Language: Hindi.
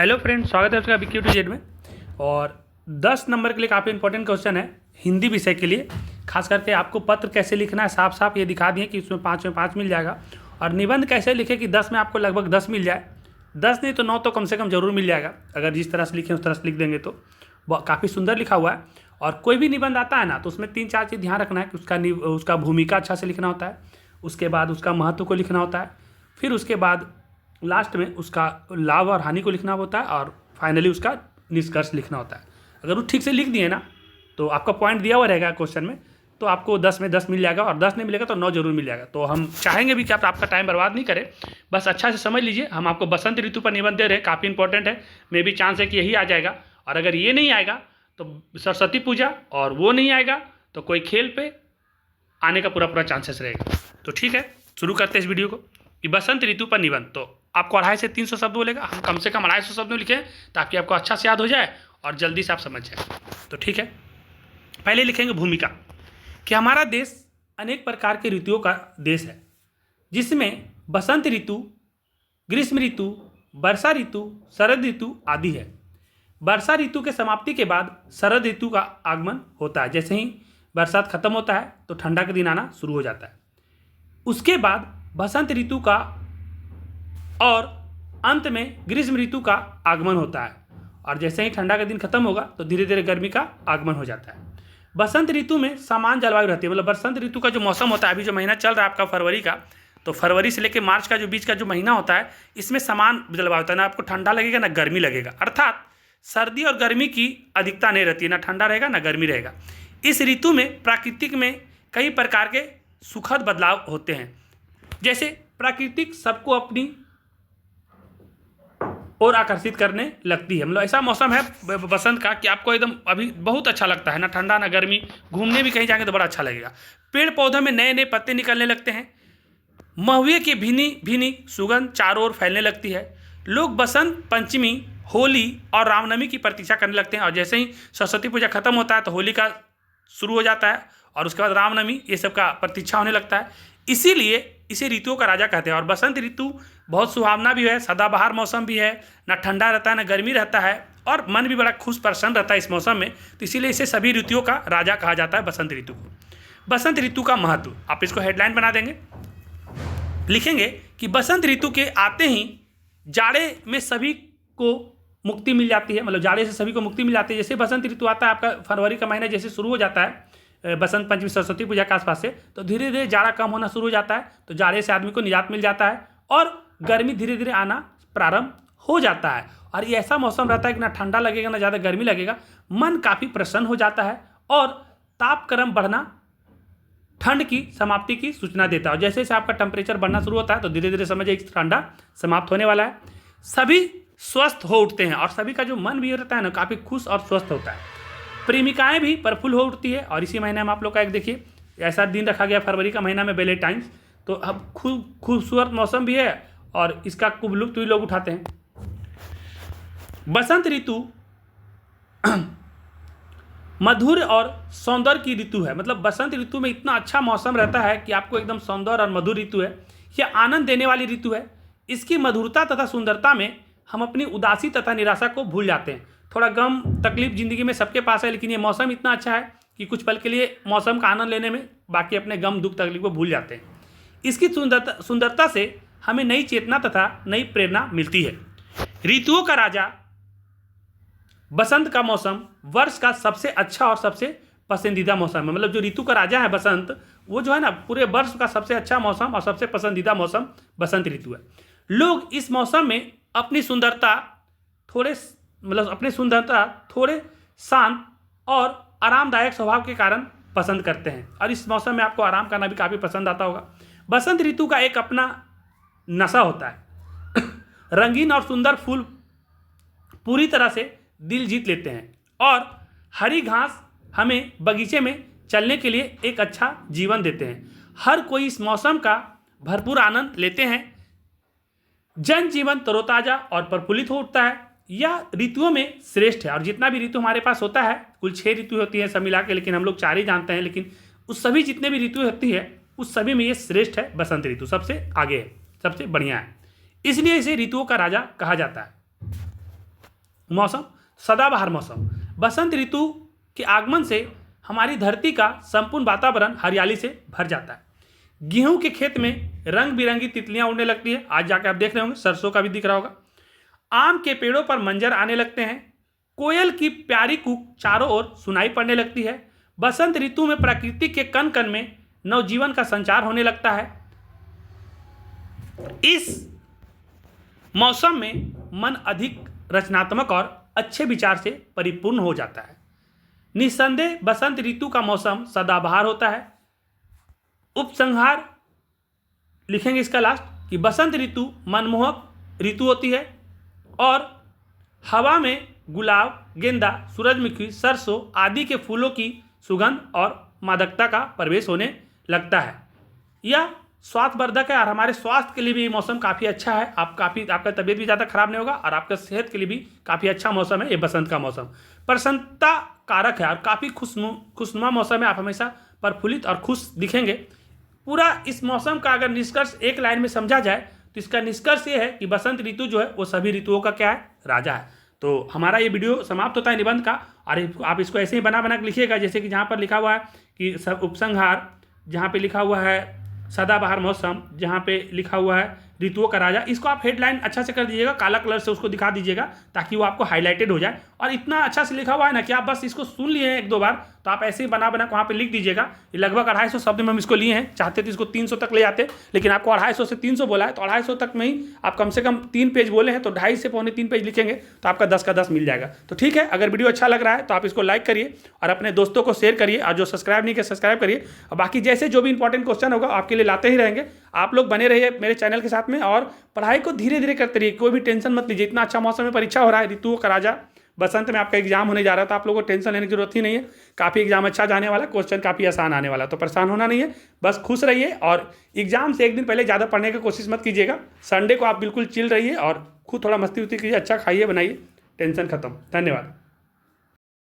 हेलो फ्रेंड, स्वागत है आपका BQ टू जेड में। और 10 नंबर के लिए काफ़ी इंपॉर्टेंट क्वेश्चन है हिंदी विषय के लिए। खास करके आपको पत्र कैसे लिखना है साफ साफ ये दिखा दिए कि इसमें 5 में 5 मिल जाएगा। और निबंध कैसे लिखे कि 10 में आपको लगभग 10 मिल जाए, 10 नहीं तो 9 तो कम से कम जरूर मिल जाएगा। अगर जिस तरह से लिखें उस तरह से लिख देंगे तो काफ़ी सुंदर लिखा हुआ है। और कोई भी निबंध आता है ना तो उसमें 3-4 चीज़ ध्यान रखना है कि उसका भूमिका अच्छा से लिखना होता है, उसके बाद उसका महत्व को लिखना होता है, फिर उसके बाद लास्ट में उसका लाभ और हानि को लिखना होता है, और फाइनली उसका निष्कर्ष लिखना होता है। अगर वो ठीक से लिख दिए ना तो आपका पॉइंट दिया हुआ रहेगा क्वेश्चन में, तो आपको 10 में 10 मिल जाएगा, और 10 नहीं मिलेगा तो 9 जरूर मिल जाएगा। तो हम चाहेंगे भी कि आप आपका टाइम बर्बाद नहीं करें, बस अच्छा से समझ लीजिए। हम आपको बसंत ऋतु पर निबंध दे रहे हैं, काफ़ी इंपॉर्टेंट है। मे भी चांस है कि यही आ जाएगा, और अगर ये नहीं आएगा तो सरस्वती पूजा, और वो नहीं आएगा तो कोई खेल पे आने का पूरा चांसेस रहेगा। तो ठीक है, शुरू करते हैं इस वीडियो को कि बसंत ऋतु पर निबंध। तो आपको 250 से 300 शब्द बोलेगा, हम कम से कम 250 शब्द में लिखें ताकि आपको अच्छा से याद हो जाए और जल्दी से आप समझ जाए। तो ठीक है, पहले लिखेंगे भूमिका कि हमारा देश अनेक प्रकार के ऋतुओं का देश है, जिसमें बसंत ऋतु, ग्रीष्म ऋतु, वर्षा ऋतु, शरद ऋतु आदि है। वर्षा ऋतु के समाप्ति के बाद शरद ऋतु का आगमन होता है। जैसे ही बरसात खत्म होता है तो ठंडा का दिन आना शुरू हो जाता है। उसके बाद बसंत ऋतु का और अंत में ग्रीष्म ऋतु का आगमन होता है, और जैसे ही ठंडा का दिन खत्म होगा तो धीरे धीरे गर्मी का आगमन हो जाता है। बसंत ऋतु में समान जलवायु रहती है, मतलब बसंत ऋतु का जो मौसम होता है, अभी जो महीना चल रहा है आपका फरवरी का, तो फरवरी से लेकर मार्च का जो बीच का जो महीना होता है, इसमें समान जलवायु होता है। ना आपको ठंडा लगेगा ना गर्मी लगेगा, अर्थात सर्दी और गर्मी की अधिकता नहीं रहती है, ना ठंडा रहेगा ना गर्मी रहेगा। इस ऋतु में प्राकृतिक में कई प्रकार के सुखद बदलाव होते हैं। जैसे प्राकृतिक सबको अपनी और आकर्षित करने लगती है, मतलब ऐसा मौसम है बसंत का कि आपको एकदम अभी बहुत अच्छा लगता है, ना ठंडा ना गर्मी। घूमने भी कहीं जाएंगे तो बड़ा अच्छा लगेगा। पेड़ पौधों में नए नए पत्ते निकलने लगते हैं। महुए की भीनी भीनी सुगंध चारों ओर फैलने लगती है। लोग बसंत पंचमी, होली और रामनवमी की प्रतीक्षा करने लगते हैं, और जैसे ही सरस्वती पूजा खत्म होता है तो होली का शुरू हो जाता है, और उसके बाद रामनवमी, ये सब का प्रतीक्षा होने लगता है। इसीलिए इसे ऋतुओं का राजा कहते हैं। और बसंत ऋतु बहुत सुहावना भी है, सदाबहार मौसम भी है, ना ठंडा रहता है ना गर्मी रहता है, और मन भी बड़ा खुश प्रसन्न रहता है इस मौसम में। तो इसीलिए इसे सभी ऋतुओं का राजा कहा जाता है, बसंत ऋतु को। बसंत ऋतु का महत्व, आप इसको हेडलाइन बना देंगे, लिखेंगे कि बसंत ऋतु के आते ही जाड़े में सभी को मुक्ति मिल जाती है, मतलब जाड़े से सभी को मुक्ति मिल जाती है। जैसे बसंत ऋतु आता है, आपका फरवरी का महीना जैसे शुरू हो जाता है बसंत पंचमी सरस्वती पूजा के आसपास से, तो धीरे धीरे जाड़ा कम होना शुरू हो जाता है, तो जाड़े से आदमी को निजात मिल जाता है, और गर्मी धीरे धीरे आना प्रारंभ हो जाता है। और ये ऐसा मौसम रहता है कि ना ठंडा लगेगा ना ज़्यादा गर्मी लगेगा, मन काफ़ी प्रसन्न हो जाता है, और तापक्रम बढ़ना ठंड की समाप्ति की सूचना देता है। और जैसे जैसे आपका टेम्परेचर बढ़ना शुरू होता है तो धीरे धीरे समझिए ठंडा समाप्त होने वाला है। सभी स्वस्थ हो उठते हैं, और सभी का जो मन भी रहता है ना काफ़ी खुश और स्वस्थ होता है। प्रेमिकाएं भी प्रफुल्ल हो उठती है। और इसी महीने में आप लोग का एक देखिए ऐसा दिन रखा गया फरवरी का महीना में, वैलेंटाइन्स। तो अब खूबसूरत मौसम भी है, और इसका खूब लुत्फ भी लोग उठाते हैं। बसंत ऋतु मधुर और सौंदर्य की ऋतु है, मतलब बसंत ऋतु में इतना अच्छा मौसम रहता है कि आपको एकदम सौंदर्य और मधुर ऋतु है। यह आनंद देने वाली ऋतु है। इसकी मधुरता तथा सुंदरता में हम अपनी उदासी तथा निराशा को भूल जाते हैं। थोड़ा गम तकलीफ जिंदगी में सबके पास है, लेकिन ये मौसम इतना अच्छा है कि कुछ पल के लिए मौसम का आनंद लेने में बाकी अपने गम दुख तकलीफ को भूल जाते हैं। इसकी सुंदरता से हमें नई चेतना तथा नई प्रेरणा मिलती है। ऋतुओं का राजा बसंत का मौसम वर्ष का सबसे अच्छा और सबसे पसंदीदा मौसम है, मतलब जो ऋतु का राजा है बसंत, वो जो है ना पूरे वर्ष का सबसे अच्छा मौसम और सबसे पसंदीदा मौसम बसंत ऋतु है। लोग इस मौसम में अपनी सुंदरता थोड़े शांत और आरामदायक स्वभाव के कारण पसंद करते हैं, और इस मौसम में आपको आराम करना भी काफ़ी पसंद आता होगा। बसंत ऋतु का एक अपना नशा होता है। रंगीन और सुंदर फूल पूरी तरह से दिल जीत लेते हैं, और हरी घास हमें बगीचे में चलने के लिए एक अच्छा जीवन देते हैं। हर कोई इस मौसम का भरपूर आनंद लेते हैं। जनजीवन तरोताजा और प्रफुल्लित हो उठता है। यह ऋतुओं में श्रेष्ठ है, और जितना भी ऋतु हमारे पास होता है, कुल 6 ऋतु होती है सब मिला के, लेकिन हम लोग 4 ही जानते हैं, लेकिन उस सभी जितने भी ऋतु होती है उस सभी में ये श्रेष्ठ है। बसंत ऋतु सबसे आगे है, सबसे बढ़िया है, इसलिए इसे ऋतुओं का राजा कहा जाता है। मौसम, सदाबहार मौसम। बसंत ऋतु के आगमन से हमारी धरती का संपूर्ण वातावरण हरियाली से भर जाता है। गेहूं के खेत में रंग बिरंगी तितलियां उड़ने लगती है, आज जाके आप देख रहे होंगे, सरसों का भी दिख रहा होगा। आम के पेड़ों पर मंजर आने लगते हैं। कोयल की प्यारी कूक चारों ओर सुनाई पड़ने लगती है। बसंत ऋतु में प्रकृति के कण कण में नवजीवन का संचार होने लगता है। इस मौसम में मन अधिक रचनात्मक और अच्छे विचार से परिपूर्ण हो जाता है। निस्संदेह बसंत ऋतु का मौसम सदाबहार होता है। उपसंहार लिखेंगे इसका लास्ट कि बसंत ऋतु मनमोहक ऋतु होती है और हवा में गुलाब, गेंदा, सूरजमुखी, सरसों आदि के फूलों की सुगंध और मादकता का प्रवेश होने लगता है। यह स्वास्थ्यवर्धक है और हमारे स्वास्थ्य के लिए भी ये मौसम काफ़ी अच्छा है। आपका तबीयत भी ज़्यादा खराब नहीं होगा और आपका सेहत के लिए भी काफ़ी अच्छा मौसम है ये बसंत का मौसम। प्रसन्नता कारक है और काफ़ी खुशनुमा मौसम है। आप हमेशा प्रफुल्लित और खुश दिखेंगे। पूरा इस मौसम का अगर निष्कर्ष एक लाइन में समझा जाए तो इसका निष्कर्ष ये है कि बसंत ऋतु जो है वो सभी ऋतुओं का क्या है, राजा है। तो हमारा ये वीडियो समाप्त होता है निबंध का, और आप इसको ऐसे ही बना बना के लिखिएगा, जैसे कि जहाँ पर लिखा हुआ है कि सब उपसंहार, जहाँ पे लिखा हुआ है सदाबहार मौसम, जहाँ पे लिखा हुआ है ऋतुओं का राजा, इसको आप हेडलाइन अच्छा से कर दीजिएगा, काला कलर से उसको दिखा दीजिएगा ताकि वो आपको हाईलाइटेड हो जाए। और इतना अच्छा से लिखा हुआ है ना कि आप बस इसको सुन लिए हैं एक दो बार, तो आप ऐसे ही बना बना वहाँ पे लिख दीजिएगा। ये लगभग 250 शब्द में हम इसको लिए हैं, चाहते तो इसको 300 तक ले आते, लेकिन आपको 250 से 300 बोला है, तो 250 तक में ही आप कम से कम 3 पेज बोले हैं, तो 2.5 से 3 पेज लिखेंगे तो आपका 10 का 10 मिल जाएगा। तो ठीक है, अगर वीडियो अच्छा लग रहा है तो आप इसको लाइक करिए और अपने दोस्तों को शेयर करिए, और जो सब्सक्राइब नहीं किया सब्सक्राइब करिए। और बाकी जैसे जो भी इंपॉर्टेंट क्वेश्चन होगा आपके लिए लाते ही रहेंगे। आप लोग बने रहिए मेरे चैनल के साथ में और पढ़ाई को धीरे धीरे करते रहिए, कोई भी टेंशन मत लीजिए। इतना अच्छा मौसम में परीक्षा हो रहा है, ऋतुओं का राजा बसंत में आपका एग्जाम होने जा रहा था, आप लोगों को टेंशन लेने की जरूरत ही नहीं है। काफ़ी एग्जाम अच्छा जाने वाला, क्वेश्चन काफ़ी आसान आने वाला, तो परेशान होना नहीं है, बस खुश रहिए। और एग्जाम से एक दिन पहले ज़्यादा पढ़ने की कोशिश मत कीजिएगा। संडे को आप बिल्कुल चिल रहिए और खुद थोड़ा मस्ती उस्ती कीजिए, अच्छा खाइए बनाइए, टेंशन खत्म। धन्यवाद।